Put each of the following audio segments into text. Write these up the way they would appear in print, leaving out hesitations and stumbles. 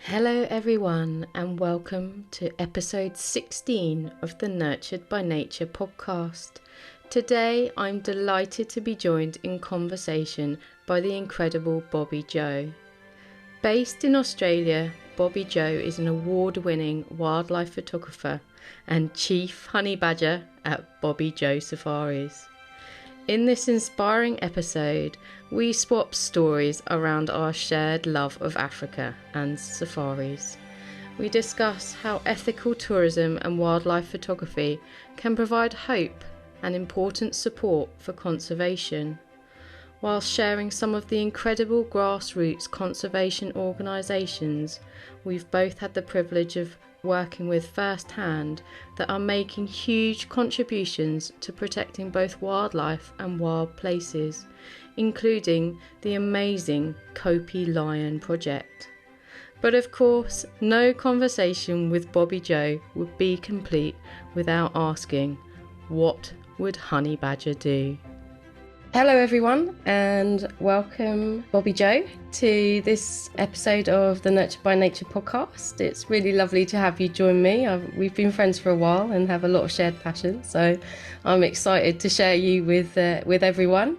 Hello, everyone, and welcome to episode 16 of the Nurtured by Nature podcast. Today, I'm delighted to be joined in conversation by the incredible Bobby-Jo. Based in Australia, Bobby-Jo is an award-winning wildlife photographer and chief honey badger at Bobby-Jo Safaris. In this inspiring episode, we swap stories around our shared love of Africa and safaris. We discuss how ethical tourism and wildlife photography can provide hope and important support for conservation, while sharing some of the incredible grassroots conservation organisations we've both had the privilege of working with firsthand that are making huge contributions to protecting both wildlife and wild places, including the amazing Kope Lion Project. But of course, no conversation with Bobby-Jo would be complete without asking, what would Honey Badger do? Hello everyone, and welcome Bobby-Jo to this episode of the Nurtured by Nature podcast. It's really lovely to have you join me. We've been friends for a while and have a lot of shared passions, so I'm excited to share you with everyone.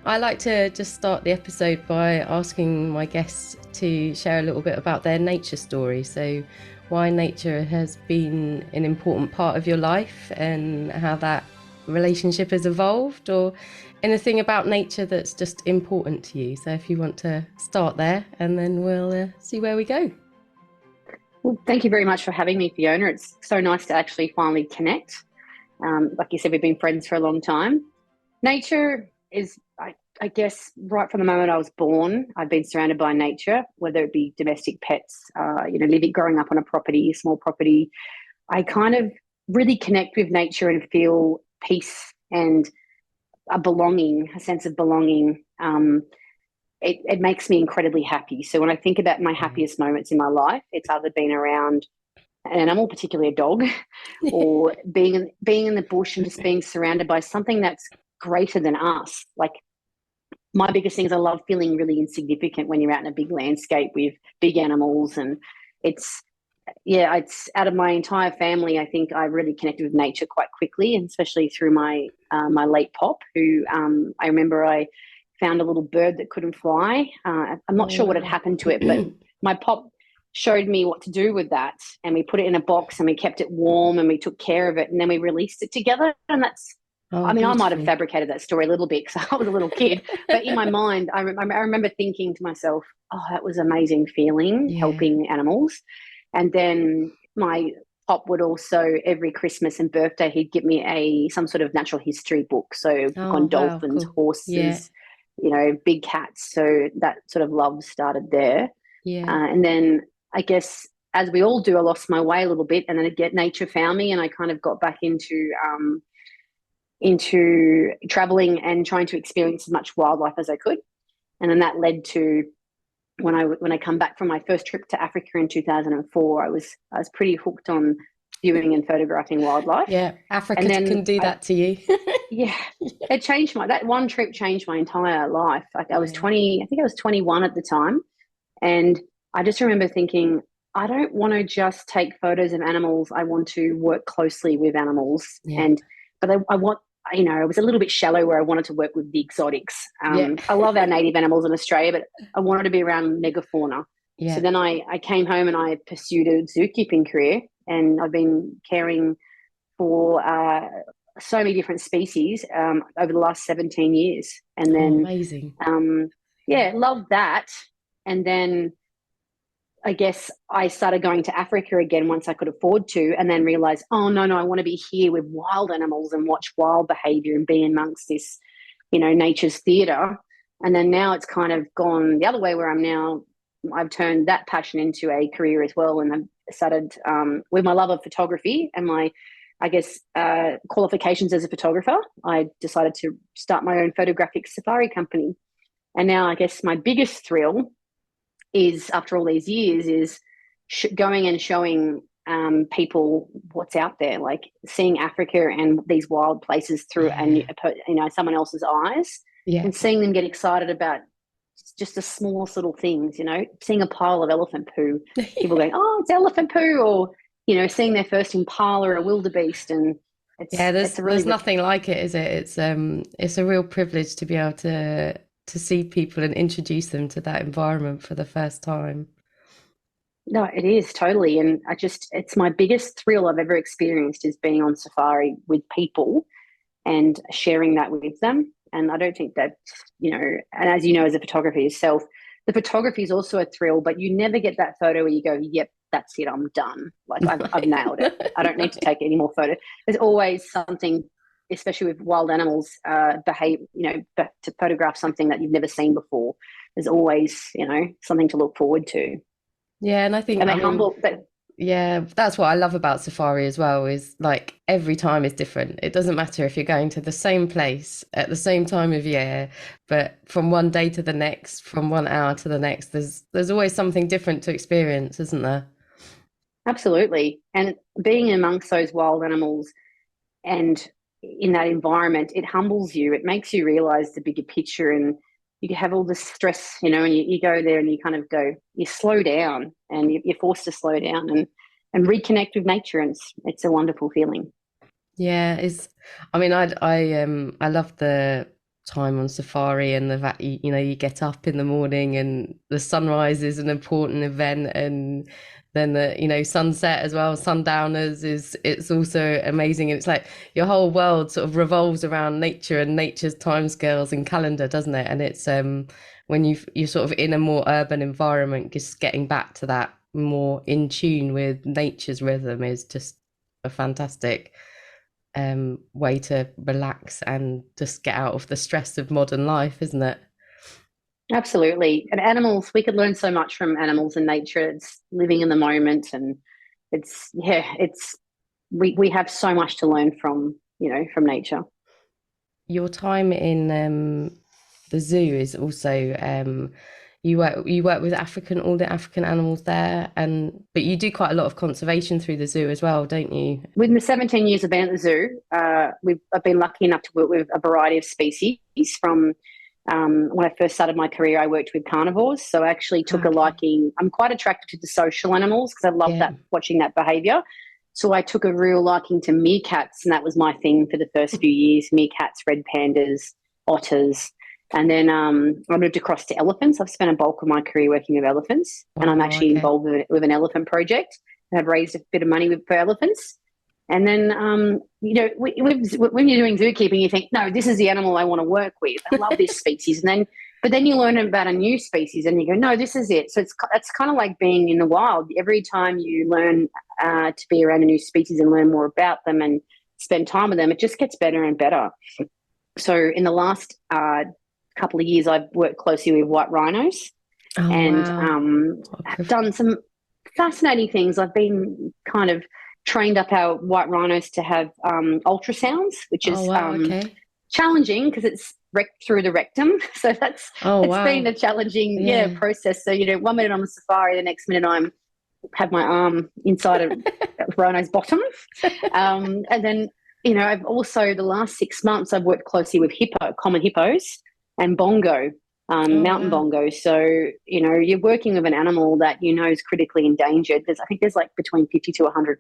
I like to just start the episode by asking my guests to share a little bit about their nature story, so why nature has been an important part of your life and how that relationship has evolved, or anything about nature that's just important to you. So if you want to start there, and then we'll see where we go. Well, thank you very much for having me, Fiona. It's so nice to actually finally connect. Like you said, we've been friends for a long time. Nature is, I guess, right from the moment I was born, I've been surrounded by nature, whether it be domestic pets, growing up on a property, a small property. I kind of really connect with nature and feel peace and a sense of belonging. It makes me incredibly happy. So when I think about my happiest moments in my life, it's either been around an animal, particularly a dog, or being in the bush and just being surrounded by something that's greater than us. Like, my biggest thing is I love feeling really insignificant when you're out in a big landscape with big animals, and it's out of my entire family. I think I really connected with nature quite quickly, and especially through my late pop, who I remember I found a little bird that couldn't fly. I'm not sure what had happened to it, but my pop showed me what to do with that, and we put it in a box and we kept it warm and we took care of it, and then we released it together. And that's I might have fabricated that story a little bit because I was a little kid, but in my mind, I remember thinking to myself, oh, that was an amazing feeling, helping animals. And then my pop would also, every Christmas and birthday, he'd give me some sort of natural history book. So book on dolphins, cool. Horses, big cats. So that sort of love started there. And then I guess, as we all do, I lost my way a little bit, and then nature found me, and I kind of got back into traveling and trying to experience as much wildlife as I could. And then that led to when I come back from my first trip to Africa in 2004, I was pretty hooked on viewing and photographing wildlife. Yeah, Africa can do that to you. It changed that one trip changed my entire life. Like, I was 20, I think I was 21 at the time, and I just remember thinking, I don't want to just take photos of animals. I want to work closely with animals, but I want. I was a little bit shallow where I wanted to work with the exotics. I love our native animals in Australia, but I wanted to be around megafauna. So then I came home and I pursued a zookeeping career, and I've been caring for so many different species over the last 17 years. And then, amazing. Loved that. And then I guess I started going to Africa again once I could afford to, and then realized, oh, no, I want to be here with wild animals and watch wild behavior and be amongst this, nature's theatre. And then now it's kind of gone the other way, where I've turned that passion into a career as well. And I've started with my love of photography and my, qualifications as a photographer. I decided to start my own photographic safari company. And now I guess my biggest thrill is, after all these years, is going and showing people what's out there, like seeing Africa and these wild places through someone else's eyes, and seeing them get excited about just the smallest little things, seeing a pile of elephant poo, people going, oh, it's elephant poo, or, seeing their first impala or a wildebeest. And Yeah, it's a really, there's nothing like it, is it? It's a real privilege to be able to see people and introduce them to that environment for the first time. no, it is totally. And it's my biggest thrill I've ever experienced is being on safari with people and sharing that with them. And I don't think that, and as you know, as a photographer yourself, the photography is also a thrill, but you never get that photo where you go, yep, that's it, I'm done. Like I've nailed it. I don't need to take any more photos. There's always something, especially with wild animals, to photograph something that you've never seen before. There's always, something to look forward to. Yeah, and I think, And I they're mean, humble. yeah, that's what I love about safari as well, is like every time is different. It doesn't matter if you're going to the same place at the same time of year, but from one day to the next, from 1 hour to the next, there's always something different to experience, isn't there? Absolutely. And being amongst those wild animals and in that environment, it humbles you. It makes you realize the bigger picture, and you have all this stress, and you go there and you kind of go, you slow down, and you're forced to slow down and reconnect with nature. And it's a wonderful feeling. Yeah, I mean, I love the time on safari and the fact you get up in the morning and the sunrise is an important event, and then the sunset as well, sundowners it's also amazing. And it's like your whole world sort of revolves around nature and nature's timescales and calendar, doesn't it? And it's when you're sort of in a more urban environment, just getting back to that more in tune with nature's rhythm is just a fantastic way to relax and just get out of the stress of modern life, isn't it? Absolutely. And animals, we could learn so much from animals and nature. It's living in the moment, and we have so much to learn from nature. Your time in the zoo is also you work with all the African animals there, and but you do quite a lot of conservation through the zoo as well, don't you? Within the 17 years I've been at the zoo, I've been lucky enough to work with a variety of species. From when I first started my career, I worked with carnivores, so I actually took a Okay. liking. I'm quite attracted to the social animals because I love Yeah. that, watching that behaviour. So I took a real liking to meerkats, and that was my thing for the first few years: meerkats, red pandas, otters. And then I moved across to elephants. I've spent a bulk of my career working with elephants, and I'm Wow. actually Okay. involved with an elephant project. I've raised a bit of money for elephants. And then, when you're doing zookeeping, you think, no, this is the animal I want to work with. I love this species. But then you learn about a new species and you go, no, this is it. So it's kind of like being in the wild. Every time you learn to be around a new species and learn more about them and spend time with them, it just gets better and better. So in the last couple of years, I've worked closely with white rhinos Oh and wow. have done some fascinating things. I've been kind of trained up our white rhinos to have ultrasounds, which Oh is wow. Okay. challenging because it's through the rectum. So Oh it's been wow. a challenging Yeah. process. So 1 minute I'm on safari, the next minute I'm have my arm inside a rhino's bottom, and then I've also the last 6 months I've worked closely with common hippos, and bongo. Oh Mountain wow. bongo. So, you're working with an animal that is critically endangered. I think there's like between 50 to 100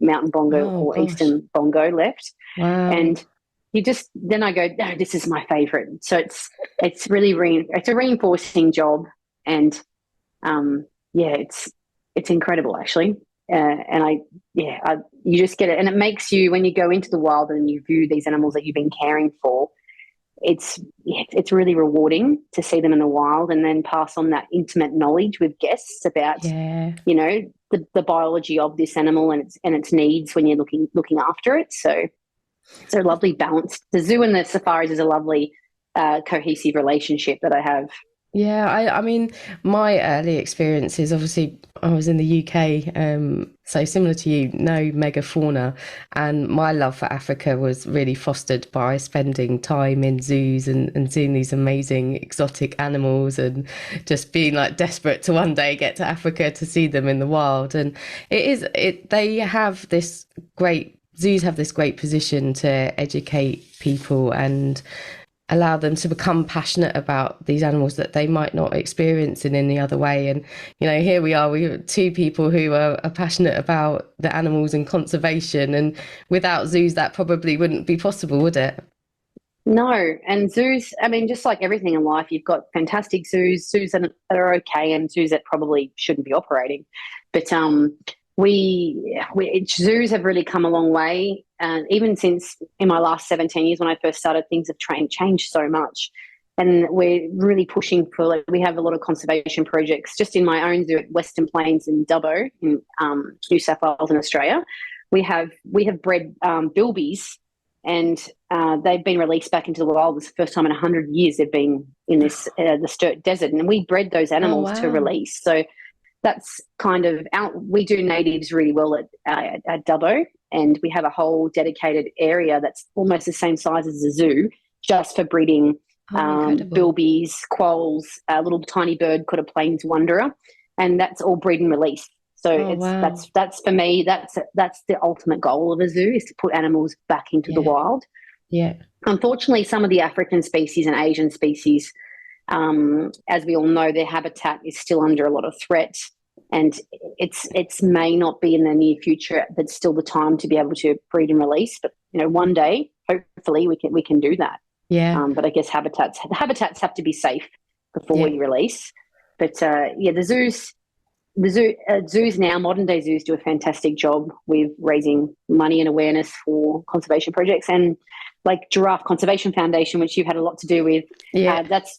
mountain bongo Oh or gosh. eastern bongo left. Wow. And then I go, no, this is my favorite. So it's really, it's a reinforcing job. And yeah, it's incredible actually. And you just get it. And it makes you, when you go into the wild and you view these animals that you've been caring for, it's really rewarding to see them in the wild and then pass on that intimate knowledge with guests about Yeah. the biology of this animal and its needs when you're looking after it. So it's a lovely balance. The zoo and the safaris is a lovely cohesive relationship that I have. Yeah, I mean, my early experiences, obviously, I was in the UK, so similar to you, no megafauna, and my love for Africa was really fostered by spending time in zoos and seeing these amazing exotic animals and just being like desperate to one day get to Africa to see them in the wild. And they have zoos have this great position to educate people and allow them to become passionate about these animals that they might not experience in any other way. And here we are 2 people who are passionate about the animals and conservation, and without zoos that probably wouldn't be possible, would it? No, and zoos, I mean, just like everything in life, you've got fantastic zoos that are okay, and zoos that probably shouldn't be operating. But zoos have really come a long way. Even since in my last 17 years when I first started, things have changed so much. And we're really pushing for, like, we have a lot of conservation projects just in my own zoo at Western Plains in Dubbo in New South Wales in Australia. We have bred bilbies, and they've been released back into the wild. It's the first time in 100 years they've been in this the Sturt Desert, and we bred those Oh, animals to wow. release. So that's kind of we do natives really well at Dubbo, and we have a whole dedicated area that's almost the same size as a zoo, just for breeding Oh, incredible. bilbies, quolls, a little tiny bird called a plains wanderer, and that's all breed and release. So Oh, wow. that's for me, that's the ultimate goal of a zoo, is to put animals back into the Yeah. wild. Yeah. Unfortunately, some of the African species and Asian species, as we all know, their habitat is still under a lot of threat, and it's may not be in the near future, but still the time to be able to breed and release. But one day, hopefully, we can do that. Yeah. But I guess habitats have to be safe before Yeah. we release. But zoos now, modern day zoos, do a fantastic job with raising money and awareness for conservation projects, and like Giraffe Conservation Foundation, which you've had a lot to do with. Yeah. That's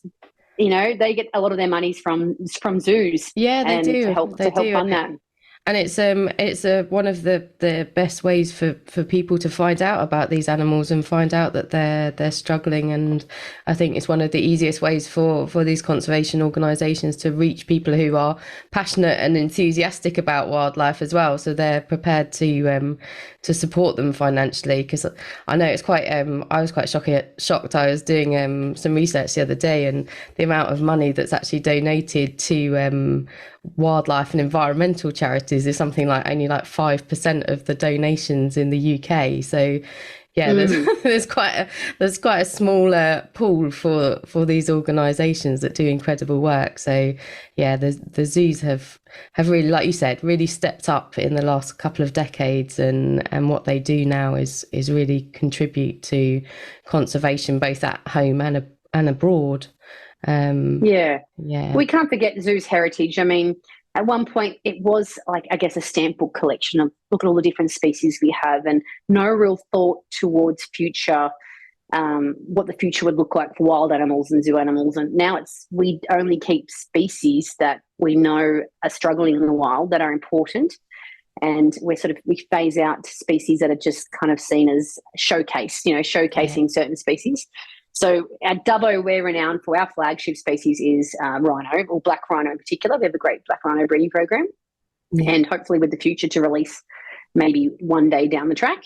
they get a lot of their monies from zoos, Yeah, they and to do. help They do. fund that. And it's one of the best ways for people to find out about these animals and find out that they're struggling. And I think it's one of the easiest ways for these conservation organisations to reach people who are passionate and enthusiastic about wildlife as well, so they're prepared to support them financially. Because I know it's quite I was quite shocked. I was doing some research the other day, and the amount of money that's actually donated to wildlife and environmental charities is something like only like 5% of the donations in the UK. So yeah, there's quite a smaller pool for these organisations that do incredible work. So yeah, the zoos have really, like you said, really stepped up in the last couple of decades, and what they do now is really contribute to conservation both at home and abroad. Yeah. Yeah. We can't forget zoos heritage. I mean, at one point it was like, I guess, a stamp book collection of look at all the different species we have, and no real thought towards future, what the future would look like for wild animals and zoo animals. And now we only keep species that we know are struggling in the wild, that are important. And we phase out species that are just kind of seen as Yeah. showcasing certain species. So at Dubbo, we're renowned for our flagship species is rhino, or black rhino in particular. We have a great black rhino breeding program, Yeah. and hopefully with the future to release maybe one day down the track.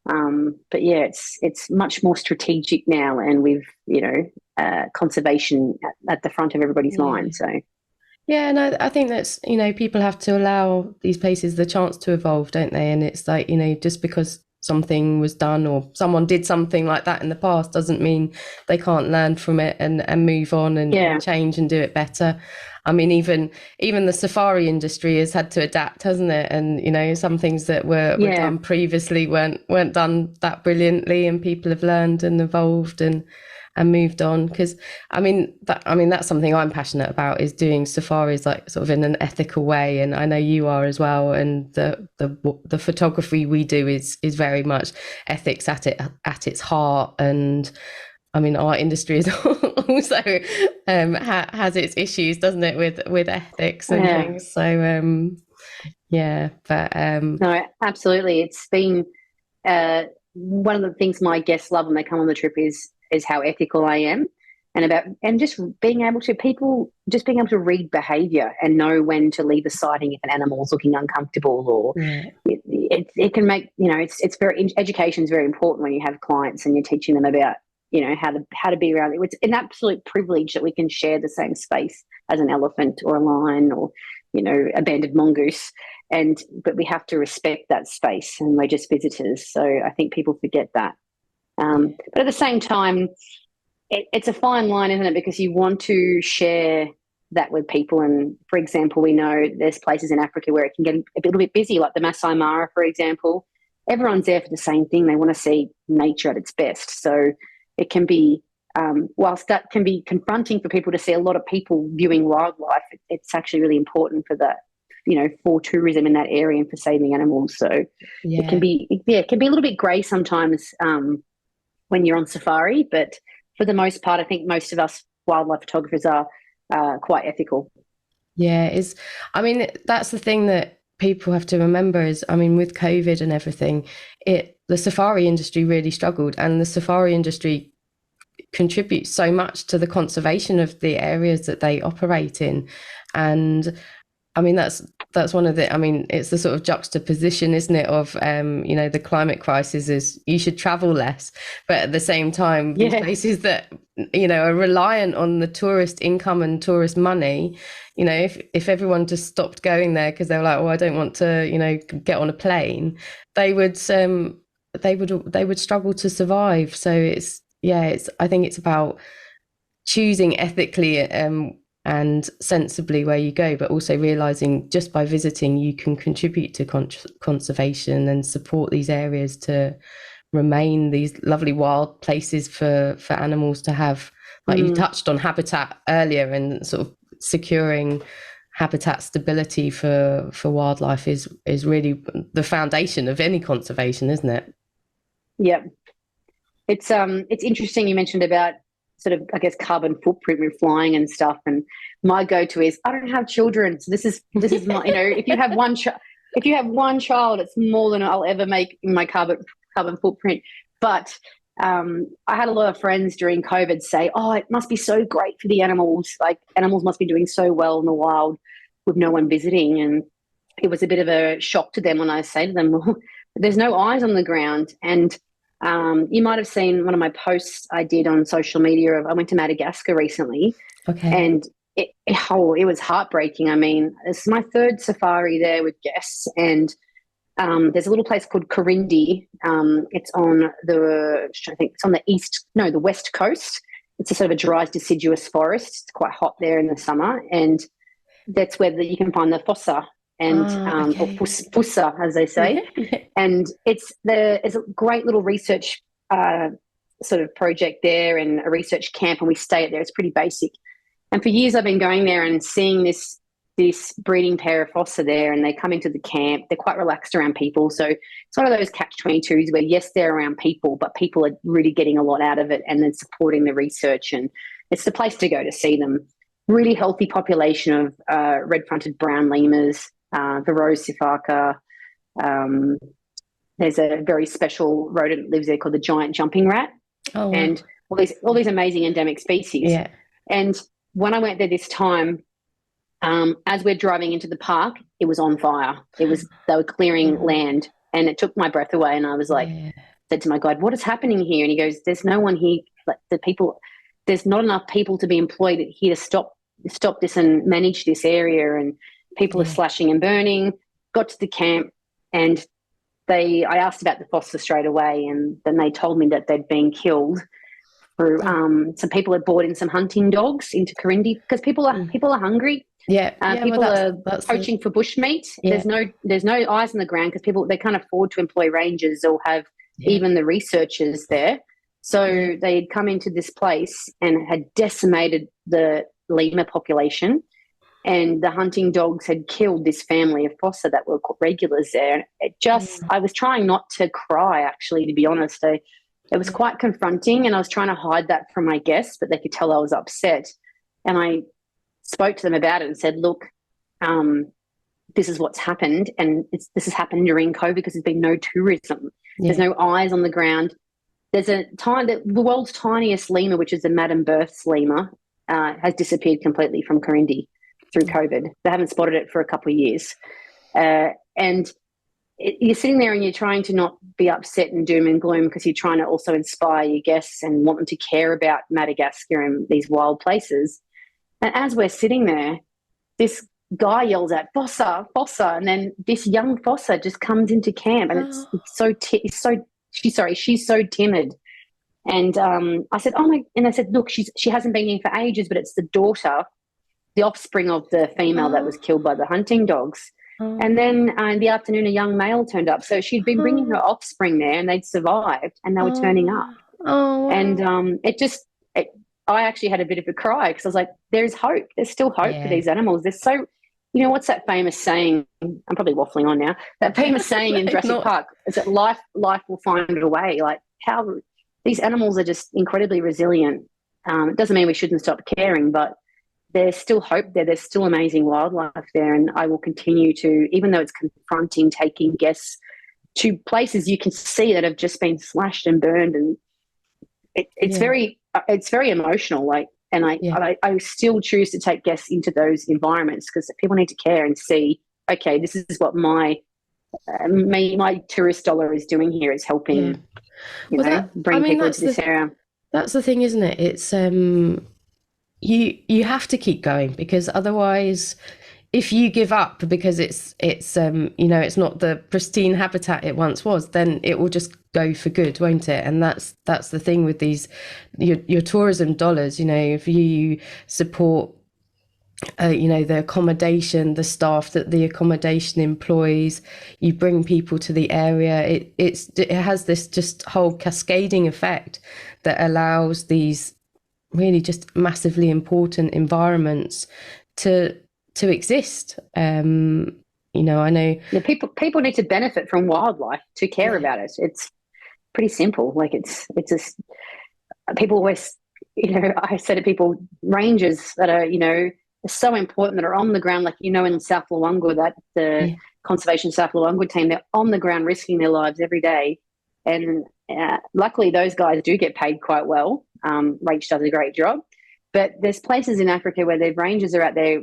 But yeah, it's much more strategic now, and with conservation at the front of everybody's Yeah. mind. So Yeah, and I think that's, people have to allow these places the chance to evolve, don't they? And it's like, just because something was done or someone did something like that in the past doesn't mean they can't learn from it and move on and yeah, change and do it better. I mean, even the safari industry has had to adapt, hasn't it? And, some things that were yeah. done previously weren't done that brilliantly, and people have learned and evolved and moved on. Because that's something I'm passionate about, is doing safaris like sort of in an ethical way, and I know you are as well. And the photography we do is very much ethics at its heart. And I mean, our industry is also has its issues, doesn't it, with ethics and Yeah. things. So yeah, but No, absolutely. It's been one of the things my guests love when they come on the trip is how ethical I am, and just being able to read behaviour and know when to leave a sighting if an animal is looking uncomfortable, or yeah, it can make it's very education is very important when you have clients and you're teaching them about how to be around it. It's an absolute privilege that we can share the same space as an elephant or a lion or a banded mongoose, but we have to respect that space, and we're just visitors. So I think people forget that. But at the same time, it's a fine line, isn't it? Because you want to share that with people. And for example, we know there's places in Africa where it can get a little bit busy, like the Masai Mara, for example. Everyone's there for the same thing. They want to see nature at its best. So it can be, whilst that can be confronting for people to see a lot of people viewing wildlife, it's actually really important for that, for tourism in that area and for saving animals. So it can be, it can be a little bit grey sometimes when you're on safari, but for the most part, I think most of us wildlife photographers are quite ethical. Yeah, that's the thing that people have to remember is, with COVID and everything, the safari industry really struggled, and the safari industry contributes so much to the conservation of the areas that they operate in. And that's one of the, it's the sort of juxtaposition, isn't it, of the climate crisis is you should travel less, but at the same time these places that are reliant on the tourist income and tourist money, if everyone just stopped going there because they were like, oh, I don't want to get on a plane, they would struggle to survive. So I think it's about choosing ethically and sensibly where you go, but also realizing just by visiting you can contribute to conservation and support these areas to remain these lovely wild places for animals to have. Like you touched on habitat earlier, and sort of securing habitat stability for wildlife is really the foundation of any conservation, isn't it? Yeah. It's interesting you mentioned about sort of, I guess, carbon footprint with flying and stuff. And my go-to is, I don't have children, so this is my, if you have one child, it's more than I'll ever make in my carbon footprint. But I had a lot of friends during COVID say, oh, it must be so great for the animals. Like animals must be doing so well in the wild with no one visiting. And it was a bit of a shock to them when I say to them, well, there's no eyes on the ground. And you might have seen one of my posts I did on social media I went to Madagascar recently. Okay. And it was heartbreaking. This is my third safari there with guests, and there's a little place called Corindi. It's on the west coast. It's a sort of a dry deciduous forest. It's quite hot there in the summer, and that's where you can find the fossa. And or pussa, as they say. And it's a great little research sort of project there, and a research camp, and we stay there. It's pretty basic. And for years I've been going there and seeing this breeding pair of fossa there, and they come into the camp. They're quite relaxed around people. So it's one of those catch-22s where, yes, they're around people, but people are really getting a lot out of it and then supporting the research. And it's the place to go to see them. Really healthy population of red-fronted brown lemurs, Varroa sifaka. There's a very special rodent that lives there called the giant jumping rat. Oh, wow. And all these amazing endemic species. Yeah. And when I went there this time, as we're driving into the park, it was on fire. They were clearing land, and it took my breath away. And I was like, said to my guide, "What is happening here?" And he goes, "There's no one here. Like there's not enough people to be employed here to stop this and manage this area, and people are slashing and burning." Got to the camp, and I asked about the fossa straight away, and then they told me that they'd been killed through some people had brought in some hunting dogs into Corindi because people are hungry. People are poaching for bushmeat. Yeah. There's no eyes on the ground because they can't afford to employ rangers or have even the researchers there. So they had come into this place and had decimated the lemur population, and the hunting dogs had killed this family of fossa that were regulars there. I was trying not to cry, actually, to be honest. It was quite confronting, and I was trying to hide that from my guests, but they could tell I was upset. And I spoke to them about it and said, look, this is what's happened, and this has happened during COVID because there's been no tourism. There's no eyes on the ground. There's the world's tiniest lemur, which is the Madame Berth's lemur, has disappeared completely from Corindi through COVID. They haven't spotted it for a couple of years. You're sitting there and you're trying to not be upset and doom and gloom because you're trying to also inspire your guests and want them to care about Madagascar and these wild places. And as we're sitting there, this guy yells out, "Fossa, fossa," and then this young fossa just comes into camp, and she's so timid. And I said, oh my, and I said, look, she hasn't been here for ages, but it's the daughter, the offspring of the female that was Oh, killed by the hunting dogs. And oh, then in the afternoon, a young male turned up. So she'd been bringing her oh, offspring there, and they'd survived, and they were turning up. oh, oh, And wow. I actually had a bit of a cry because I was like, there's hope. There's still hope for Yeah. these animals. There's so, what's that famous saying? I'm probably waffling on now. That famous saying in Like Jurassic not, Park is that life will find a way. Like how these animals are just incredibly resilient. It doesn't mean we shouldn't stop caring, but there's still hope there. There's still amazing wildlife there. And I will continue to, even though it's confronting, taking guests to places you can see that have just been slashed and burned. And yeah, it's very emotional. Like, and yeah, I still choose to take guests into those environments because people need to care and see, okay, this is what my tourist dollar is doing here. It's yeah. helping, Well, I bring mean, people into this area. that's the thing, isn't it? It's you have to keep going because otherwise, if you give up because it's not the pristine habitat it once was, then it will just go for good, won't it? And that's the thing with these your tourism dollars. If you support the accommodation, the staff that the accommodation employs, you bring people to the area. It has this just whole cascading effect that allows these really just massively important environments to exist. I know. Yeah, people need to benefit from wildlife to care Yeah, about it. It's pretty simple. Like it's just people always, I say to people, rangers that are, are so important that are on the ground, like, in South Luangwa, that the yeah, Conservation South Luangwa team, they're on the ground risking their lives every day. And luckily, those guys do get paid quite well. Rach does a great job. But there's places in Africa where the rangers are out there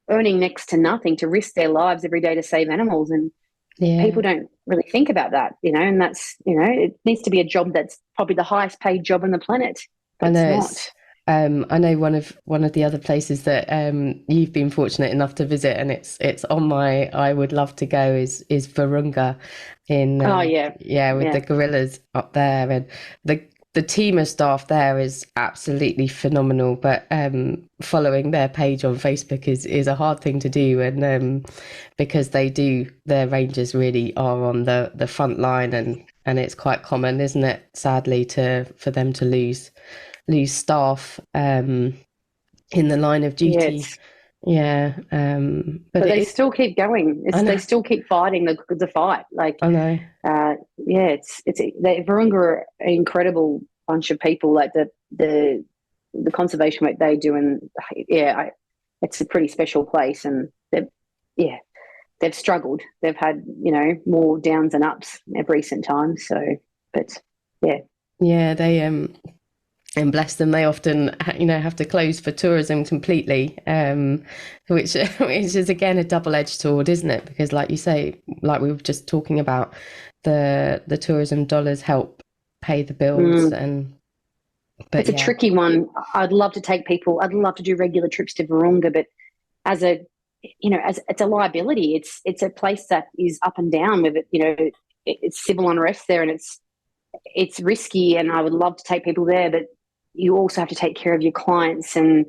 earning next to nothing to risk their lives every day to save animals. And people yeah. don't really think about that, and that's, it needs to be a job that's probably the highest paid job on the planet, but I it's know not. I know one of the other places that you've been fortunate enough to visit, and it's on my I would love to go is Virunga in Oh, yeah. yeah, with Yeah. the gorillas up there, and the team of staff there is absolutely phenomenal. But following their page on Facebook is a hard thing to do, and because their rangers really are on the front line, and it's quite common, isn't it, sadly, to for them to lose staff in the line of Yeah, duty. Yeah, but but it they is. still keep going. They I still keep fighting the fight. Like, know. yeah, they Virunga are an incredible bunch of people. Like the conservation work they do, and yeah, it's a pretty special place. And yeah, they've struggled. They've had, more downs and ups in recent times. So, but yeah, Yeah, they and bless them, they often have to close for tourism completely, which which is again a double-edged sword, isn't it? Because like you say, like we were just talking about, the tourism dollars help pay the bills, mm, and but it's a yeah, tricky one. I'd love to take people. I'd love to do regular trips to Virunga, but as a, as it's a liability. It's a place that is up and down with it. It's civil unrest there, and it's risky. And I would love to take people there, but you also have to take care of your clients. And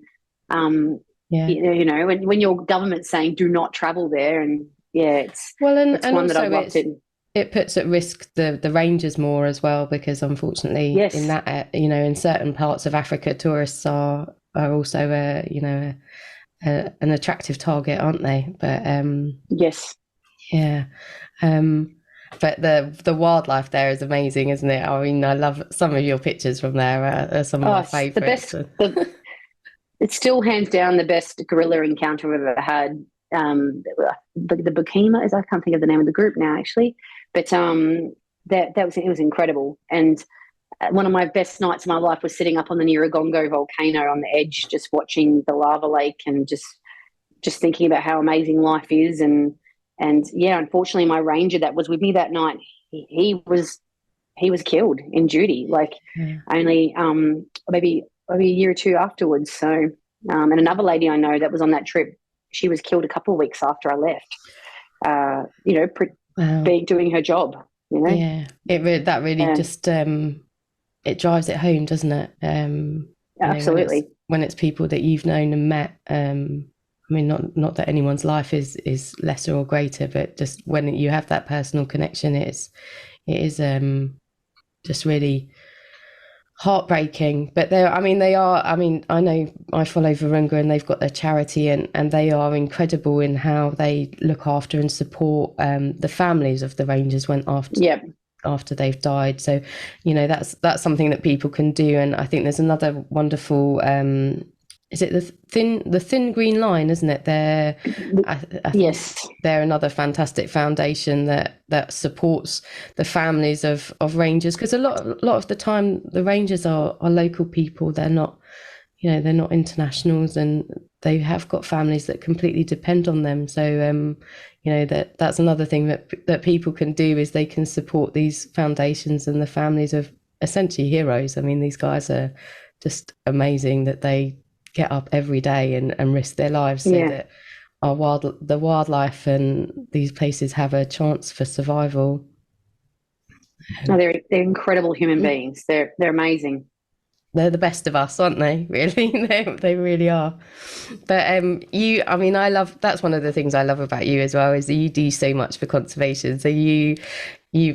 yeah. when your government's saying do not travel there, and yeah, Well, it's and one that also I'd love to. it puts at risk the rangers more as well, because unfortunately in Yes, that in certain parts of Africa, tourists are also an attractive target, aren't they? But yes. yeah, um, but the wildlife there is amazing, isn't it? I mean, I love some of your pictures from there. Are some of Oh, my it's the favourites. best. It's still hands down the best gorilla encounter we've ever had. The Bukima is, I can't think of the name of the group now actually, but that was, it was incredible. And one of my best nights of my life was sitting up on the Nyiragongo volcano on the edge, just watching the lava lake and just thinking about how amazing life is. And yeah, unfortunately, my ranger that was with me that night, he was killed in duty, like Yeah. only maybe a year or two afterwards. So, and another lady I know that was on that trip, she was killed a couple of weeks after I left. Wow. Being doing her job. Yeah. That really Uh, just it drives it home, doesn't it? Absolutely. When it's people that you've known and met. I mean, not that anyone's life is lesser or greater, but just when you have that personal connection, it is just really heartbreaking. But they are. I mean, I know I follow Virunga, and they've got their charity, and they are incredible in how they look after and support the families of the rangers when Yep. after they've died. So, that's something that people can do. And I think there's another wonderful. Is it the thin green line, isn't it? I think Yes. they're another fantastic foundation that supports the families of rangers, because a lot of the time the rangers are local people. They're not, they're not internationals, and they have got families that completely depend on them. So that's another thing that people can do, is they can support these foundations and the families of essentially heroes. I mean, these guys are just amazing, that they get up every day and risk their lives so that the wildlife and these places have a chance for survival. No, they're incredible human beings. They're amazing. They're the best of us, aren't they? Really, they really are. But I mean, that's one of the things I love about you as well, is that you do so much for conservation. So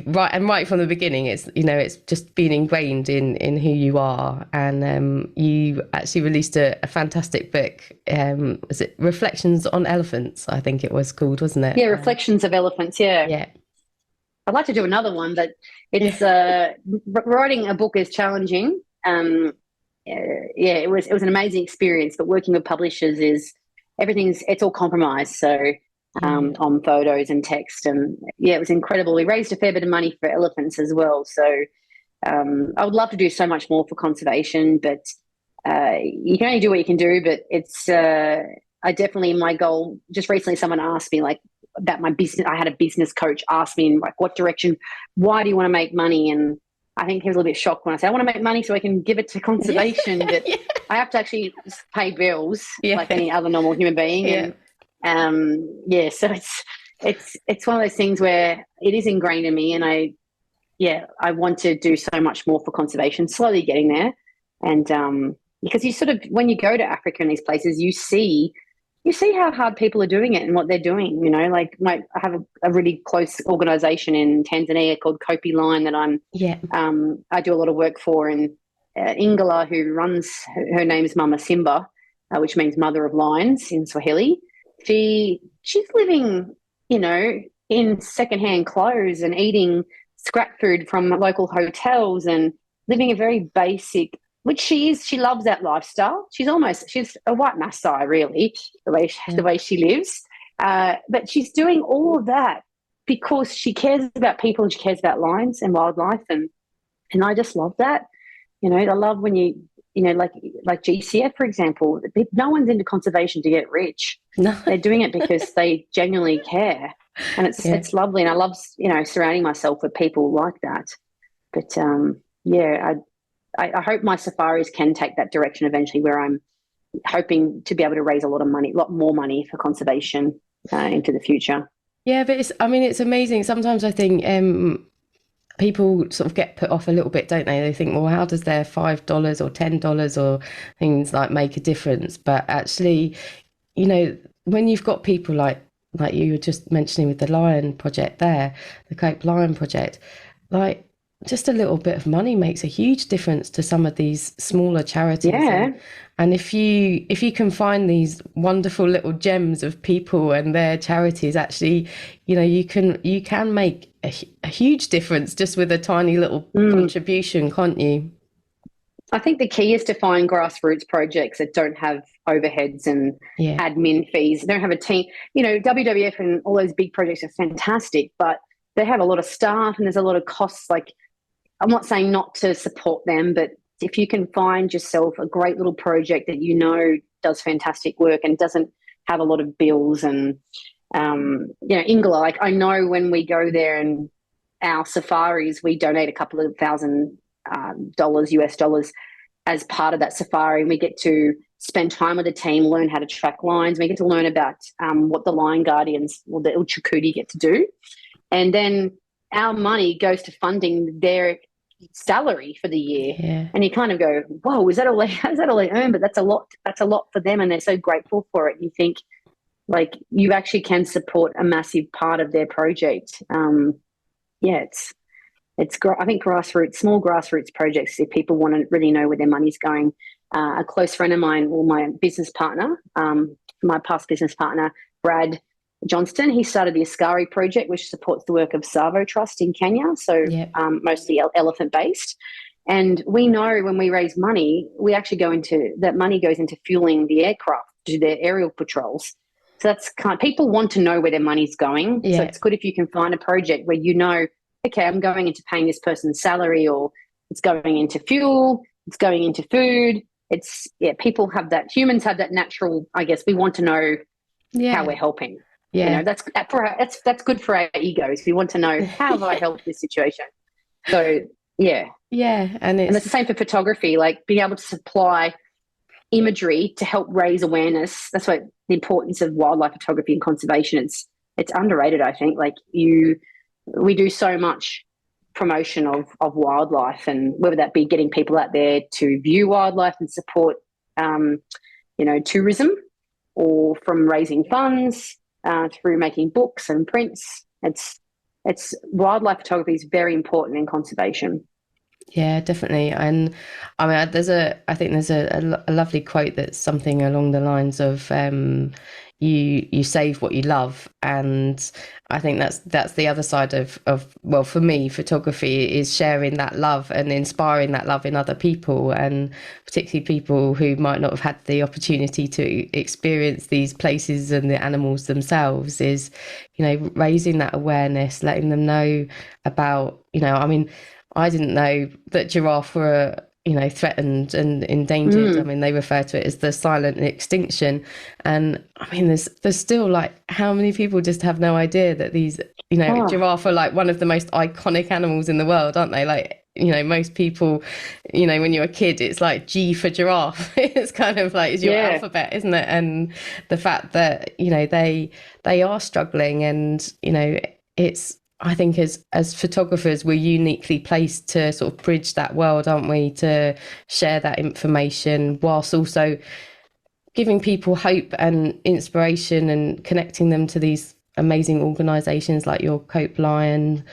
right from the beginning, it's just been ingrained in who you are. And you actually released a fantastic book. Was it Reflections on Elephants? I think it was called, wasn't it? Yeah, Reflections of Elephants. Yeah. Yeah. I'd like to do another one, but it's writing a book is challenging. It was an amazing experience, but working with publishers it's all compromised. So on photos and text, and it was incredible. We raised a fair bit of money for elephants as well. So I would love to do so much more for conservation, but you can only do what you can do. But it's I definitely, my goal. Just recently, someone asked me like about my business. I had a business coach ask me in like, what direction? Why do you want to make money? And I think he was a little bit shocked when I said, I want to make money so I can give it to conservation, but I have to actually pay bills like any other normal human being. And so it's one of those things where it is ingrained in me, and I want to do so much more for conservation, slowly getting there. And because you sort of, when you go to Africa and these places, you see how hard people are doing it and what they're doing. Like I have a really close organisation in Tanzania called Kope Lion that I do a lot of work for. And Ingala, who runs, her name is Mama Simba, which means mother of lions in Swahili. She's living, in secondhand clothes and eating scrap food from local hotels and living a very basic. Which she loves that lifestyle. She's a white Maasai, really, the way she lives. But she's doing all of that because she cares about people and she cares about lions and wildlife, and I just love that. I love when like GCF, for example. No one's into conservation to get rich. No. They're doing it because they genuinely care, and it's lovely. And I love surrounding myself with people like that. But I hope my safaris can take that direction eventually, where I'm hoping to be able to raise a lot more money for conservation into the future. Yeah, but it's amazing. Sometimes I think people sort of get put off a little bit, don't they? They think, well, how does their $5 or $10 or things like make a difference? But actually, when you've got people like you were just mentioning with the Lion Project there, the Kope Lion Project, like, just a little bit of money makes a huge difference to some of these smaller charities. Yeah. And if you can find these wonderful little gems of people and their charities, actually, you can make a huge difference just with a tiny little contribution, can't you? I think the key is to find grassroots projects that don't have overheads and admin fees. They don't have a team. WWF and all those big projects are fantastic, but they have a lot of staff and there's a lot of costs. Like, I'm not saying not to support them, but if you can find yourself a great little project that does fantastic work and doesn't have a lot of bills, and Ingala, like, I know when we go there and our safaris, we donate a couple of $1,000 US dollars as part of that safari, and we get to spend time with the team, learn how to track lions. We get to learn about what the lion guardians or the Ilchukuti get to do, and then our money goes to funding their salary for the year. Yeah. And you kind of go, whoa, is that all they earn? But that's a lot for them, and they're so grateful for it. You think, like, you actually can support a massive part of their project. Yeah, I think small grassroots projects, if people want to really know where their money's going. A close friend of mine, or my business partner, my past business partner, Brad Johnston, he started the Askari Project, which supports the work of Savo Trust in Kenya, so Yeah. mostly elephant-based. And we know when we raise money, we actually that money goes into fueling the aircraft, do their aerial patrols. So people want to know where their money's going. Yeah. So it's good if you can find a project where you know, okay, I'm going into paying this person's salary, or it's going into fuel, it's going into food. Humans have that natural, I guess, we want to know how we're helping. Yeah. That's good for our egos. We want to know, how have I helped this situation? So, yeah. Yeah. And it's the same for photography, like being able to supply imagery to help raise awareness. That's what the importance of wildlife photography and conservation. It's underrated, I think. Like, we do so much promotion of wildlife, and whether that be getting people out there to view wildlife and support, tourism, or from raising funds through making books and prints. It's wildlife photography is very important in conservation. Yeah, definitely. And I mean, I think there's a lovely quote that's something along the lines of, you save what you love. And I think that's the other side of, well, for me, photography is sharing that love and inspiring that love in other people, and particularly people who might not have had the opportunity to experience these places and the animals themselves, is, raising that awareness, letting them know about, I mean, I didn't know that giraffe were, threatened and endangered. I mean, they refer to it as the silent extinction. And I mean, there's still, like, how many people just have no idea that these, giraffe are like one of the most iconic animals in the world, aren't they? Like, most people, when you're a kid, it's like G for giraffe. It's kind of like, it's your alphabet, isn't it? And the fact that, they are struggling, and, I think as photographers, we're uniquely placed to sort of bridge that world, aren't we? To share that information whilst also giving people hope and inspiration, and connecting them to these amazing organisations like your Kope Lion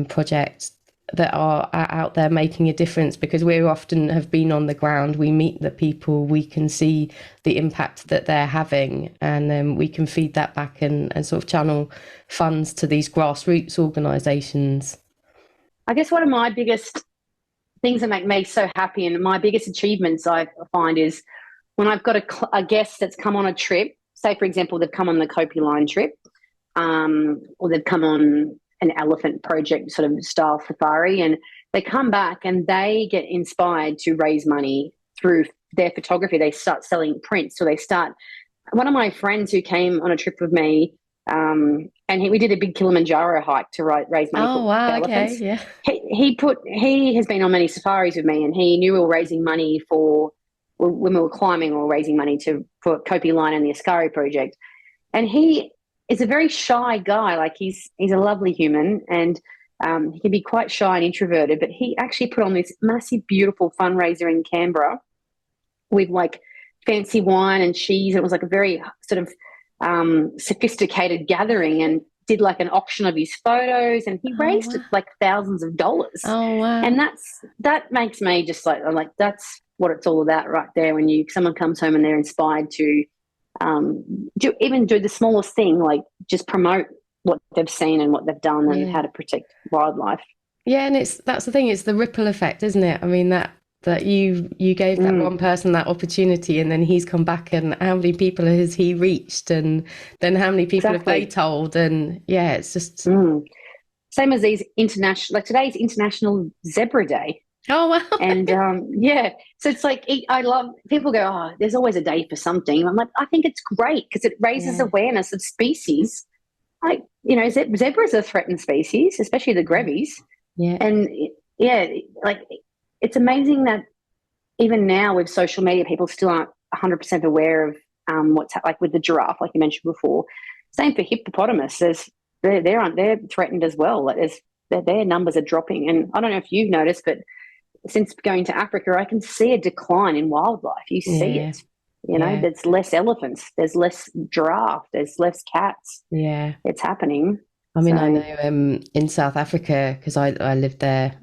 Project, that are out there making a difference, because we often have been on the ground, we meet the people, we can see the impact that they're having, and then we can feed that back and sort of channel funds to these grassroots organisations. I guess one of my biggest things that make me so happy, and my biggest achievements, I find, is when I've got a guest that's come on a trip. Say, for example, they've come on the Kope Lion trip, or they've come on an elephant project sort of style safari, and they come back and they get inspired to raise money through their photography. They start selling prints, or one of my friends who came on a trip with me, and we did a big Kilimanjaro hike to raise money for elephants. Okay, yeah. He has been on many safaris with me, and he knew we were raising money when we were climbing, or raising money for Kope Lion and the Askari Project. And he is a very shy guy. Like, he's a lovely human, and he can be quite shy and introverted, but he actually put on this massive, beautiful fundraiser in Canberra with, like, fancy wine and cheese. It was like a very sort of sophisticated gathering, and did like an auction of his photos, and he raised like thousands of dollars. Oh, wow. And that makes me just like, I'm like, that's what it's all about right there. When someone comes home and they're inspired to do the smallest thing, like just promote what they've seen and what they've done, and how to protect wildlife. Yeah, and that's the thing, it's the ripple effect, isn't it? I mean, that you gave that one person that opportunity, and then he's come back, and how many people has he reached, and then how many people have they told? And yeah, it's just same as these international, like today's International Zebra Day. Oh, wow. And so it's like, I love, people go, oh, there's always a day for something. I'm like, I think it's great because it raises awareness of species. Like, zebras are threatened species, especially the grevies. Yeah. And like, it's amazing that even now with social media, people still aren't 100% aware of what's like with the giraffe, like you mentioned before. Same for hippopotamus. They're threatened as well. Like, their numbers are dropping. And I don't know if you've noticed, but since going to Africa, I can see a decline in wildlife. You see Yeah. it. There's less elephants, there's less giraffe, there's less cats. Yeah. It's happening. I mean, I So, know in South Africa, because I lived there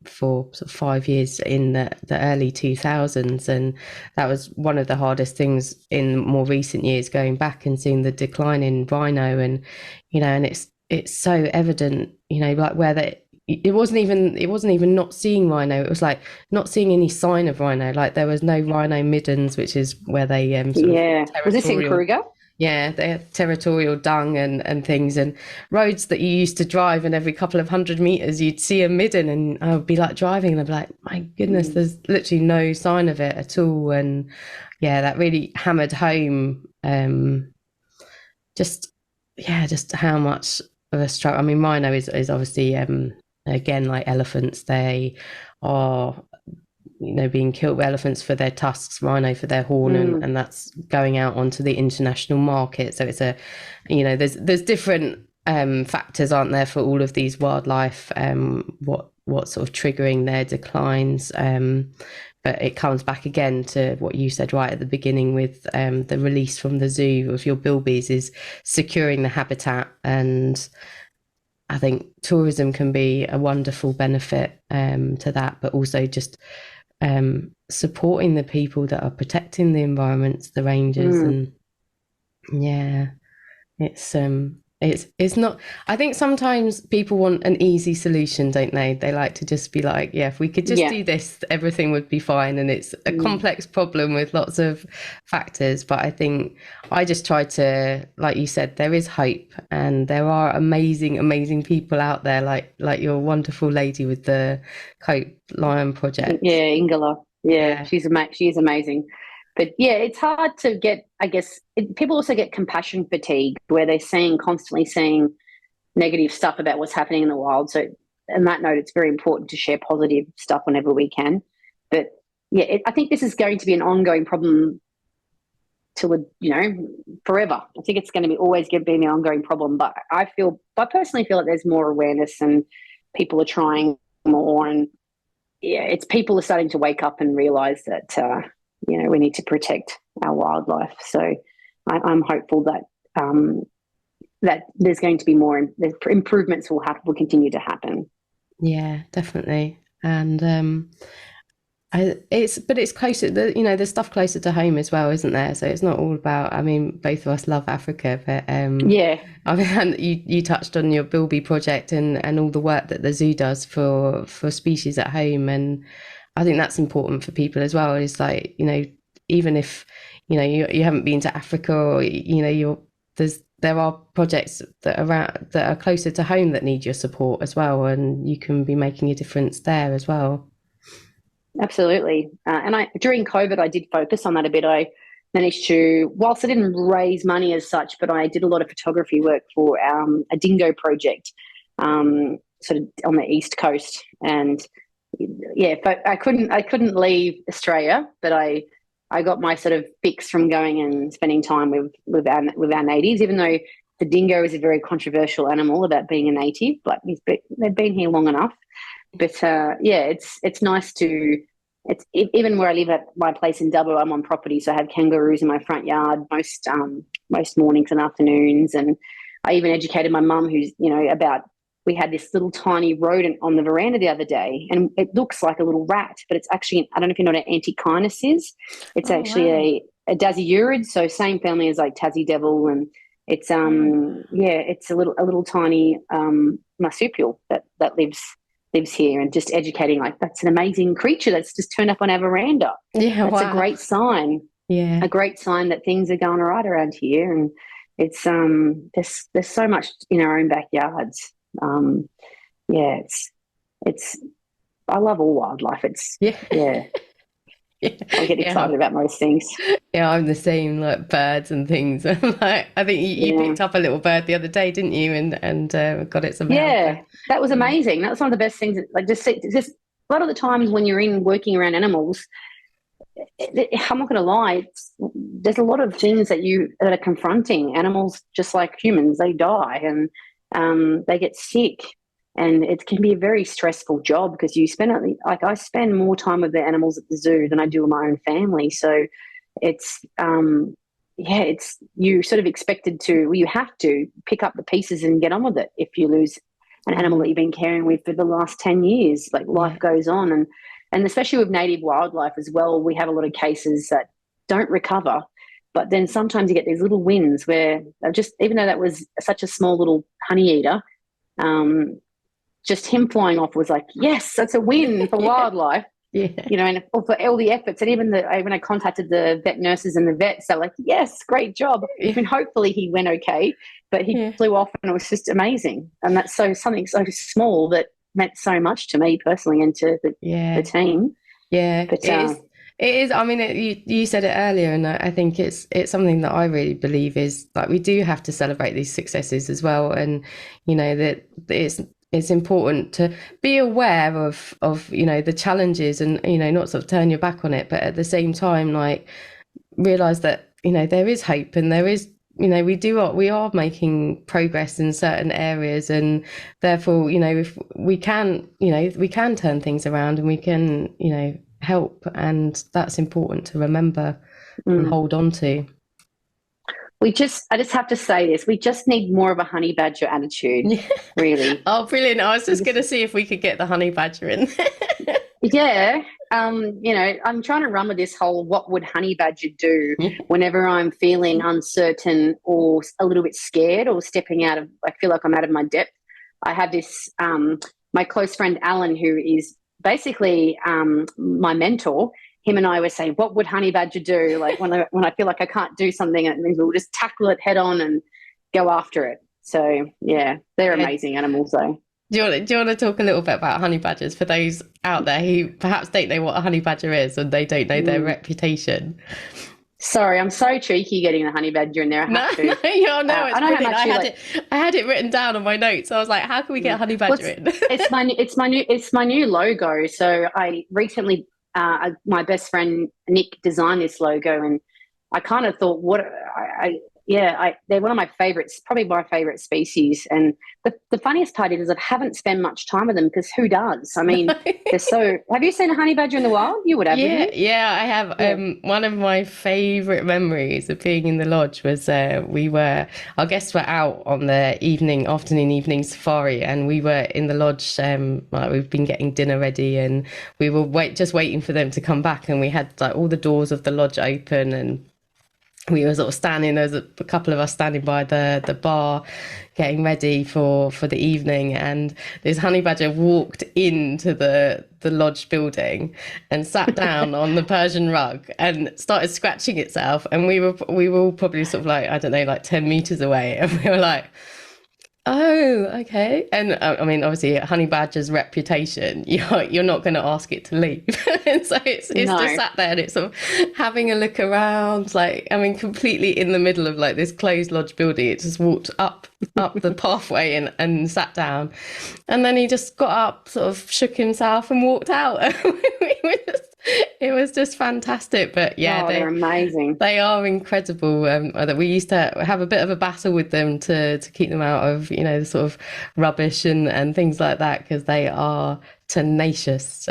for sort of 5 years in the early 2000s, and that was one of the hardest things in more recent years, going back and seeing the decline in rhino, and and it's so evident, like where it wasn't even not seeing rhino. It was like not seeing any sign of rhino. Like there was no rhino middens, which is where they sort of yeah. Was this in territorial. Kruger? Yeah, they had territorial dung and things, and roads that you used to drive, and every couple of 100 meters you'd see a midden, and I would be like driving, and I'd be like, my goodness, there's literally no sign of it at all. And yeah, that really hammered home just just how much of a struggle. I mean, rhino is obviously again, like elephants, they are being killed by elephants for their tusks, rhino for their horn, and that's going out onto the international market. So it's there's different factors, aren't there, for all of these wildlife, what sort of triggering their declines. But it comes back again to what you said right at the beginning with the release from the zoo of your bilbies is securing the habitat. And I think tourism can be a wonderful benefit to that, but also just supporting the people that are protecting the environments, the rangers, and yeah, it's not. I think sometimes people want an easy solution, don't they? They like to just be like, yeah, if we could just do this, everything would be fine. And it's a complex problem with lots of factors. But I think I just try to, like you said, there is hope, and there are amazing people out there, like your wonderful lady with the Kope Lion Project. Yeah, Ingela. Yeah. She is amazing. But yeah, it's hard to get, I guess, people also get compassion fatigue where they're constantly seeing negative stuff about what's happening in the wild. So on that note, it's very important to share positive stuff whenever we can. But yeah, I think this is going to be an ongoing problem till, forever. I think it's going to be always going to be an ongoing problem. But I personally feel like there's more awareness and people are trying more. And yeah, it's people are starting to wake up and realize that, we need to protect our wildlife. So I'm hopeful that that there's going to be more improvements will continue to happen. Yeah, definitely. And it's closer, there's stuff closer to home as well, isn't there? So it's not all about, I mean, both of us love Africa, but yeah, I mean, you touched on your Bilby project and all the work that the zoo does for species at home, and I think that's important for people as well. It's like, even if you haven't been to Africa, or there are projects that are closer to home that need your support as well, and you can be making a difference there as well. Absolutely. And during COVID, I did focus on that a bit. I managed to, whilst I didn't raise money as such, but I did a lot of photography work for a dingo project, sort of on the East Coast. And yeah, but I couldn't leave Australia, but I got my sort of fix from going and spending time with our natives, even though the dingo is a very controversial animal about being a native. Like they've been here long enough. But yeah, it's nice to. It's even where I live at my place in Dubbo, I'm on property, so I have kangaroos in my front yard most mornings and afternoons. And I even educated my mum, who's about. We had this little tiny rodent on the veranda the other day, and it looks like a little rat, but it's actually, I don't know if you know what an antechinus is. It's actually a dasyurid, so same family as like Tassie devil, and it's it's a little tiny marsupial that lives here, and just educating, like, that's an amazing creature that's just turned up on our veranda. Yeah, that's a great sign. Yeah, a great sign that things are going all right around here, and it's there's so much in our own backyards. It's I love all wildlife. It's yeah. I get excited about most things. Yeah, I'm the same, like birds and things. Like, I think you picked up a little bird the other day, didn't you? And got it some help. Yeah, that was amazing. That was one of the best things. Like just a lot of the times when you're working around animals, I'm not going to lie, there's a lot of things that are confronting. Animals, just like humans, they die and they get sick. And it can be a very stressful job because you spend, like, I spend more time with the animals at the zoo than I do with my own family. So it's, it's, you sort of expected to, well, you have to pick up the pieces and get on with it if you lose an animal that you've been caring with for the last 10 years. Like, life goes on. And especially with native wildlife as well, we have a lot of cases that don't recover. But then sometimes you get these little wins where just, even though that was such a small little honey eater, just him flying off was like, yes, that's a win for wildlife. Yeah. You know, and for all the efforts. And even when I contacted the vet nurses and the vets, they're like, yes, great job. Yeah. I mean, hopefully he went okay, but he flew off and it was just amazing. And that's something so small that meant so much to me personally and to the team. Yeah, but, it is. I mean, you said it earlier, and I think it's something that I really believe is, like, we do have to celebrate these successes as well. And, you know, that it's important to be aware of, you know, the challenges and, you know, not sort of turn your back on it, but at the same time, like, realize that, you know, there is hope and there is, you know, we are making progress in certain areas, and therefore, you know, if we can, you know, we can turn things around and we can, you know, help, and that's important to remember and hold on to. I just have to say this, we just need more of a honey badger attitude, really. Oh, brilliant. I was just going to see if we could get the honey badger in. Yeah. You know, I'm trying to run with this whole what would honey badger do whenever I'm feeling uncertain or a little bit scared or I feel like I'm out of my depth. I have this, my close friend Alan, who is basically my mentor. Him and I would say, what would honey badger do? Like, when I feel like I can't do something, it means we'll just tackle it head on and go after it. So yeah, they're amazing animals though. Do you want to talk a little bit about honey badgers for those out there who perhaps don't know what a honey badger is and they don't know their reputation? Sorry, I'm so cheeky getting the honey badger in there. I have to. No, it's brilliant. I had it written down on my notes. So I was like, how can we get a honey badger in? It's my new logo. So I recently, my best friend Nick designed this logo, and I kind of thought, they're one of my favorites, probably my favorite species. And the funniest part is I haven't spent much time with them, because who does? I mean, they're so. Have you seen a honey badger in the wild? You would have. Yeah, I have. Yeah. One of my favorite memories of being in the lodge was our guests were out on the afternoon safari, and we were in the lodge. We've been getting dinner ready, and we were just waiting for them to come back, and we had like all the doors of the lodge open, and we were sort of standing, there was a couple of us standing by the bar getting ready for the evening, and this honey badger walked into the lodge building and sat down on the Persian rug and started scratching itself, and we were all probably sort of like, I don't know, like 10 meters away, and we were like, oh, okay. And I mean, obviously, a honey badger's reputation, you're not going to ask it to leave. And so it's just sat there, and it's sort of having a look around, like, I mean, completely in the middle of like this closed lodge building. It just walked up the pathway and sat down. And then he just got up, sort of shook himself and walked out. It was just fantastic. But yeah, they're amazing. They are incredible. That we used to have a bit of a battle with them to keep them out of, you know, the sort of rubbish and things like that, because they are tenacious.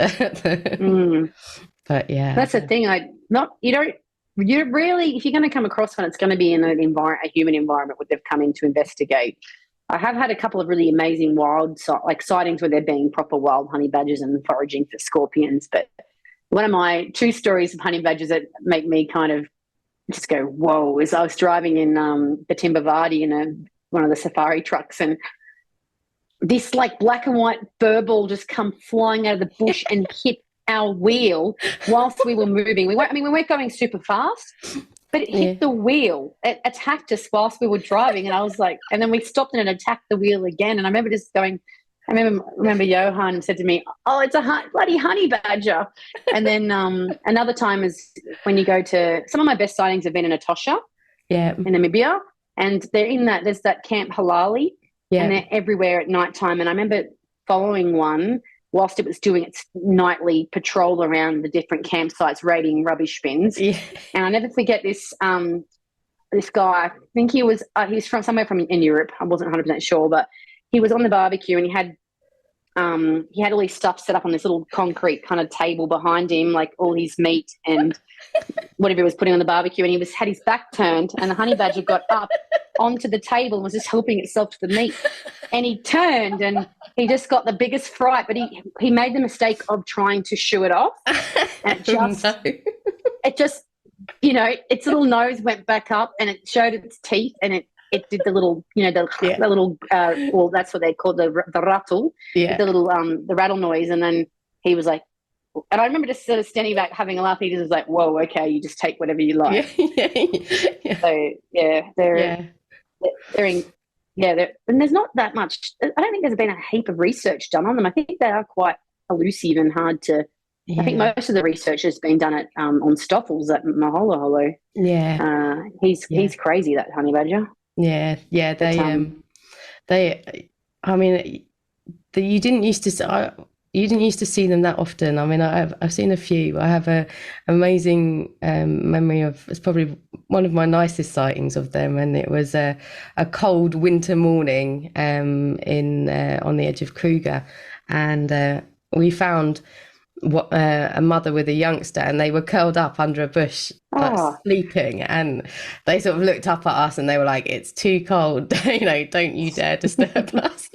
But yeah, that's the thing. You really, if you're going to come across one, it's going to be in a human environment where they've come in to investigate. I have had a couple of really amazing sightings where they're being proper wild honey badgers and foraging for scorpions. But one of my true stories of honey badgers that make me kind of just go, whoa, is I was driving in the Timbavati in one of the safari trucks, and this like black and white fur ball just come flying out of the bush and hit our wheel whilst we were moving. We weren't going super fast, but it hit the wheel. It attacked us whilst we were driving, and I was like, and then we stopped and it attacked the wheel again. And I remember just going, I remember Johan said to me, oh, it's a bloody honey badger. And then another time is when you go to, some of my best sightings have been in Etosha, in Namibia, and there's that Camp Halali, and they're everywhere at night time. And I remember following one whilst it was doing its nightly patrol around the different campsites, raiding rubbish bins. Yeah. And I'll never forget this this guy. I think he's from somewhere in Europe. I wasn't 100% sure, but he was on the barbecue and he had he had all his stuff set up on this little concrete kind of table behind him, like all his meat and whatever he was putting on the barbecue, and he had his back turned, and the honey badger got up onto the table and was just helping itself to the meat. And he turned and he just got the biggest fright, but he made the mistake of trying to shoo it off. And it just, its little nose went back up and it showed its teeth, and it did the little, the little, well, that's what they call the rattle, the little, the rattle noise. And then he was like, and I remember just sort of standing back having a laugh. He just was like, "Whoa, okay, you just take whatever you like." So they're in, and there's not that much. I don't think there's been a heap of research done on them. I think they are quite elusive and hard to. I think most of the research has been done on Stoffels at Maholo Holo. He's crazy, that honey badger. I mean, you didn't used to. You didn't used to see them that often. I mean, I've seen a few. I have a amazing memory of, it's probably one of my nicest sightings of them, and it was a cold winter morning on the edge of Kruger, and we found a mother with a youngster, and they were curled up under a bush, sleeping, and they sort of looked up at us and they were like, "It's too cold, don't you dare disturb us."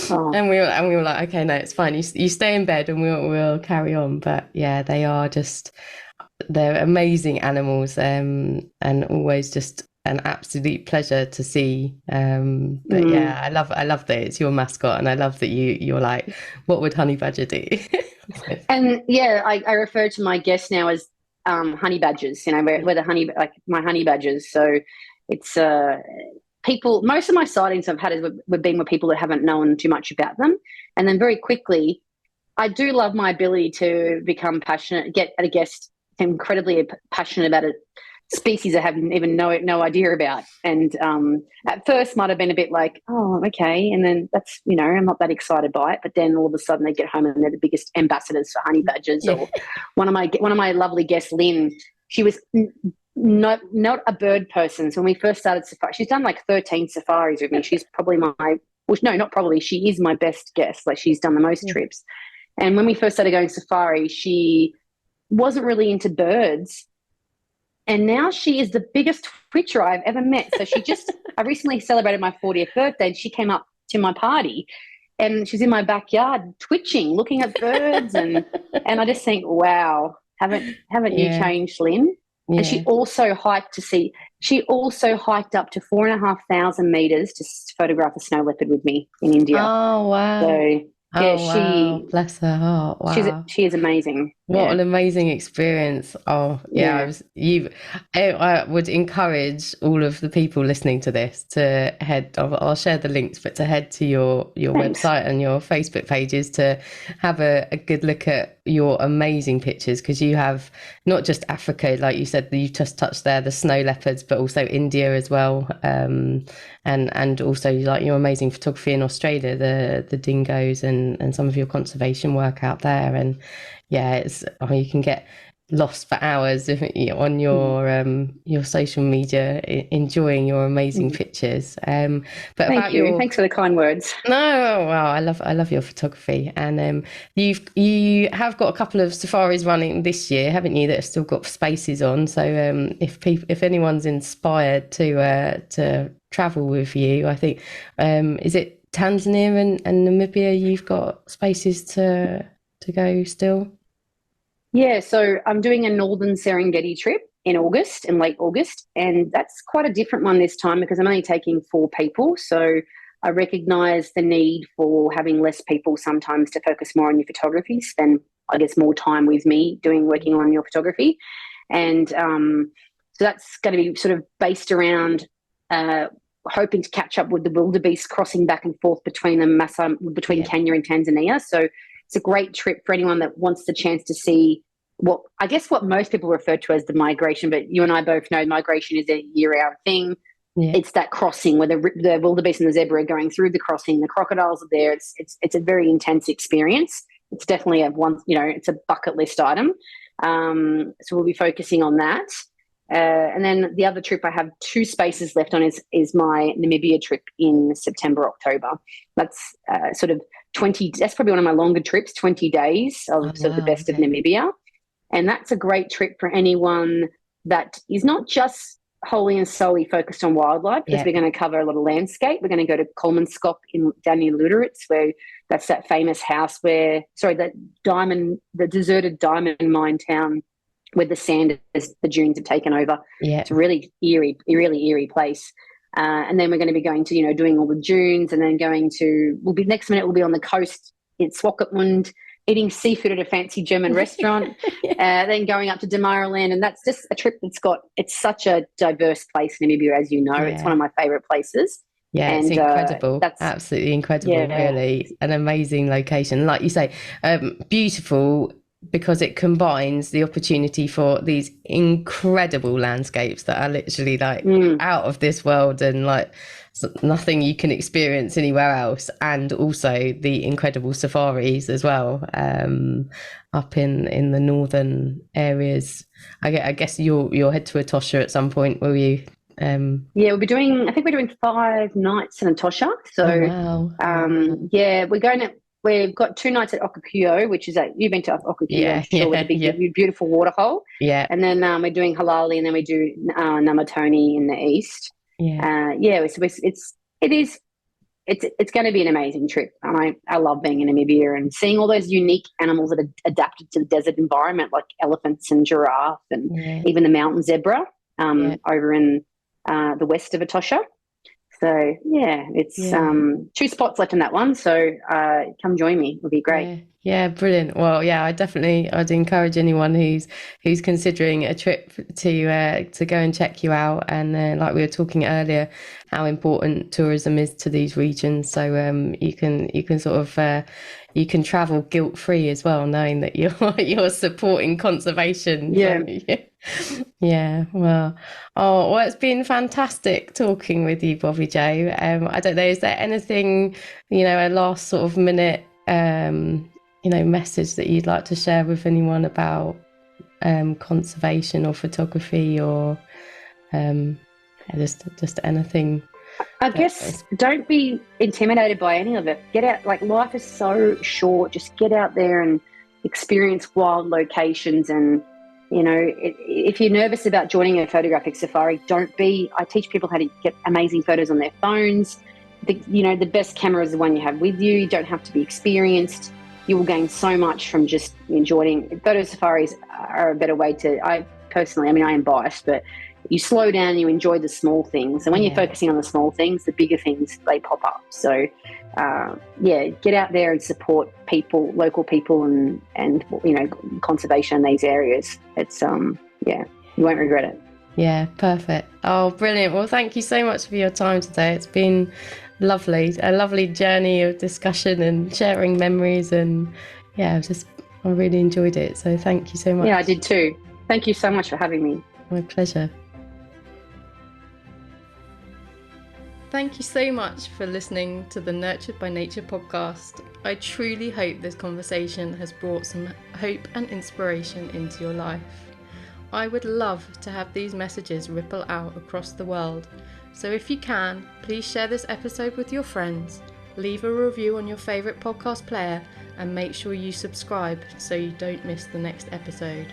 And we were like, okay, no, it's fine. You stay in bed and we'll carry on. But yeah, they're amazing animals, and always just an absolute pleasure to see. But yeah, I love that it's your mascot, and I love that you're like, what would honey badger do? And yeah, I refer to my guests now as honey badgers. We're the honey, like my honey badgers. So it's people, most of my sightings I've had have been with people that haven't known too much about them. And then very quickly, I do love my ability to become passionate, get a guest incredibly passionate about a species I haven't even no idea about. And at first might have been a bit like, oh, okay. And then that's, I'm not that excited by it. But then all of a sudden they get home and they're the biggest ambassadors for honey badgers. Or one of my lovely guests, Lynn, she was not a bird person. So when we first started safari, she's done like 13 safaris with me. She's probably she is my best guest. Like, she's done the most trips. And when we first started going safari, she wasn't really into birds. And now she is the biggest twitcher I've ever met. So I recently celebrated my 40th birthday, and she came up to my party and she's in my backyard twitching, looking at birds. And I just think, wow, haven't you changed, Lynn? Yeah. And she also hiked up to 4,500 meters to photograph a snow leopard with me in India. Oh, wow. So, wow. Bless her heart. Wow. She is amazing. What an amazing experience. Oh, yeah. I would encourage all of the people listening to this to I'll share the links, but to head to your website and your Facebook pages to have a good look at your amazing pictures, because you have not just Africa, like you said, you just touched there, the snow leopards, but also India as well. And also like your amazing photography in Australia, the dingoes and some of your conservation work out there. And yeah, you can get lost for hours on your social media enjoying your amazing pictures. But thanks for the kind words. No, well, I love your photography, and you have got a couple of safaris running this year, haven't you, that have still got spaces on? So if anyone's inspired to travel with you, I think is it Tanzania and Namibia you've got spaces to go still? Yeah, so I'm doing a Northern Serengeti trip in late August, and that's quite a different one this time because I'm only taking 4 people. So I recognise the need for having less people sometimes to focus more on your photography, spend, I guess, more time with me working on your photography. And so that's going to be sort of based around hoping to catch up with the wildebeest crossing back and forth between Kenya and Tanzania. So it's a great trip for anyone that wants the chance to see what most people refer to as the migration, but you and I both know migration is a year-round thing. Yeah. It's that crossing where the wildebeest and the zebra are going through the crossing. The crocodiles are there. It's a very intense experience. It's definitely it's a bucket list item. So we'll be focusing on that. And then the other trip I have 2 spaces left on is my Namibia trip in September, October. That's sort of 20, that's probably one of my longer trips, 20 days of sort of the best of Namibia. And that's a great trip for anyone that is not just wholly and solely focused on wildlife, because we're going to cover a lot of landscape. We're going to go to Kolmanskop down near Luderitz, where that's that famous house the deserted diamond mine town where the sand is, the dunes have taken over. Yeah. It's a really eerie place. And then we're going to be going to, doing all the dunes, and then next minute we'll be on the coast in Swakopmund, eating seafood at a fancy German restaurant, then going up to Damaraland. And that's just a trip it's such a diverse place in Namibia, as you know. It's one of my favourite places. Yeah, and, it's incredible. Absolutely incredible, really. An amazing location. Like you say, beautiful, because it combines the opportunity for these incredible landscapes that are literally like out of this world, and like nothing you can experience anywhere else, and also the incredible safaris as well, up in the northern areas. I guess you'll head to Etosha at some point, will you? We'll be doing 5 nights in Etosha. So we've got 2 nights at Okapio, which is you've been to Okapio, I'm sure, with the big beautiful waterhole. Yeah. And then we're doing Halali, and then we do Namatoni in the east. It's going to be an amazing trip. And I love being in Namibia and seeing all those unique animals that are adapted to the desert environment, like elephants and giraffe, and even the mountain zebra over in the west of Etosha. So it's 2 spots left in that one. So come join me; it'll be great. Yeah, brilliant. Well, I'd encourage anyone who's considering a trip to go and check you out. And like we were talking earlier, how important tourism is to these regions. So you can sort of you can travel guilt-free as well, knowing that you're supporting conservation. Well, it's been fantastic talking with you, Bobby-Jo. I don't know, is there anything, a last sort of minute message that you'd like to share with anyone about conservation or photography, or just anything? I guess don't be intimidated by any of it. Get out. Like, life is so short. Just get out there and experience wild locations. And if you're nervous about joining a photographic safari, don't be. I teach people how to get amazing photos on their phones. The best camera is the one you have with you. You don't have to be experienced. You will gain so much from just enjoying. Photo safaris are a better way to. I am biased, but you slow down, you enjoy the small things. And when you're focusing on the small things, the bigger things, they pop up. So, get out there and support people, local people, and conservation in these areas. It's, you won't regret it. Yeah, perfect. Oh, brilliant. Well, thank you so much for your time today. It's been lovely, a lovely journey of discussion and sharing memories. And I really enjoyed it. So thank you so much. Yeah, I did too. Thank you so much for having me. My pleasure. Thank you so much for listening to the Nurtured by Nature podcast. I truly hope this conversation has brought some hope and inspiration into your life. I would love to have these messages ripple out across the world. So if you can, please share this episode with your friends, leave a review on your favourite podcast player, and make sure you subscribe so you don't miss the next episode.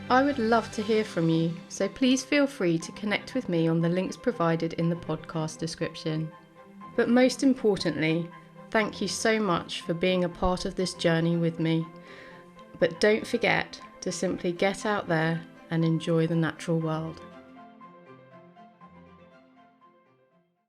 I would love to hear from you, so please feel free to connect with me on the links provided in the podcast description. But most importantly, thank you so much for being a part of this journey with me. But don't forget to simply get out there and enjoy the natural world.